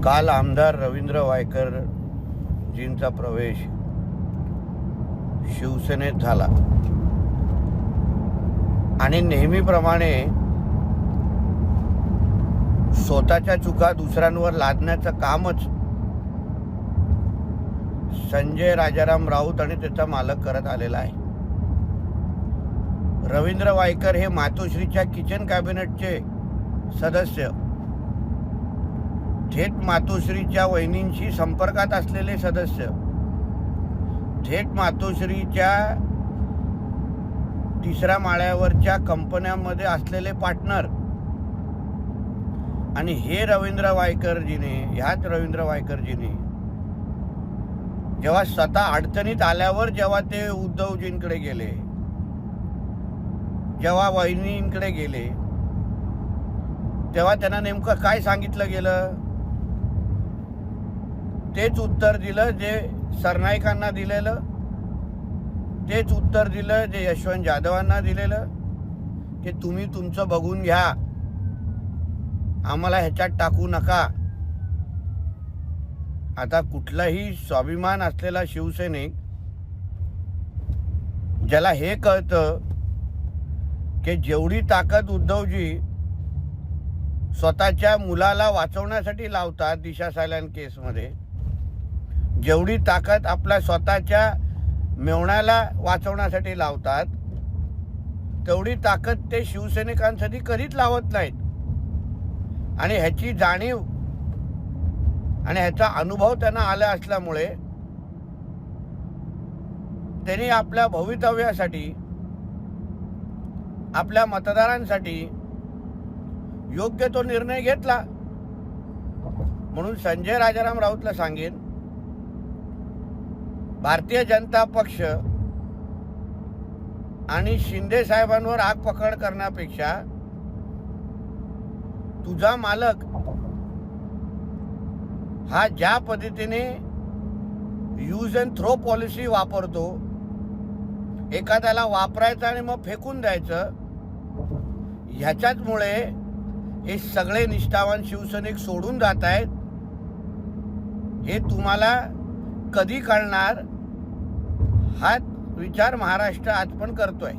काल आमदार रवींद्र वायकरजींचा प्रवेश शिवसेनेत झाला आणि नेहमीप्रमाणे स्वतःच्या चुका दुसऱ्यांवर लादण्याचं कामच संजय राजाराम राऊत आणि त्याचा मालक करत आलेला आहे. रवींद्र वायकर हे मातोश्रीच्या किचन कॅबिनेटचे सदस्य, थेट मातोश्रीच्या वहिनींशी संपर्कात असलेले सदस्य, थेट मातोश्रीच्या तिसऱ्या माळ्यावरच्या कंपन्यांमध्ये असलेले पार्टनर. आणि ह्याच रवींद्र वायकरजीने जेव्हा स्वतः अडचणीत आल्यावर जेव्हा ते उद्धवजींकडे गेले, जेव्हा वहिनींकडे गेले, तेव्हा त्यांना नेमकं काय सांगितलं गेलं? तेच उत्तर दिलं जे सरनाईकांना दिलेलं, तेच उत्तर दिलं जे यशवंत जाधवांना दिलेलं, की तुम्ही तुमचं बघून घ्या, आम्हाला ह्याच्यात टाकू नका. आता कुठलाही स्वाभिमान असलेला शिवसैनिक ज्याला हे कळतं की जेवढी ताकद उद्धवजी स्वतःच्या मुलाला वाचवण्यासाठी लावतात दिशा सायलेंट केसमध्ये, जेवढी ताकद आपल्या स्वतःच्या मेवण्याला वाचवण्यासाठी लावतात, तेवढी ताकद ते शिवसैनिकांसाठी कधीच लावत नाहीत. आणि ह्याची जाणीव आणि ह्याचा अनुभव त्यांना आला असल्यामुळे त्यांनी आपल्या भवितव्यासाठी, आपल्या मतदारांसाठी योग्य तो निर्णय घेतला. म्हणून संजय राजाराम राऊतला सांगेन, भारतीय जनता पक्ष आणि शिंदे साहेबांवर आग पकड करण्यापेक्षा तुझा मालक हा ज्या पद्धतीने यूज अँड थ्रो पॉलिसी वापरतो, एखाद्याला वापरायचं आणि मग फेकून द्यायचं, ह्याच्याचमुळे हे सगळे निष्ठावान शिवसैनिक सोडून जात आहेत. हे तुम्हाला कधी कळणार हा विचार महाराष्ट्र आज पण करतोय.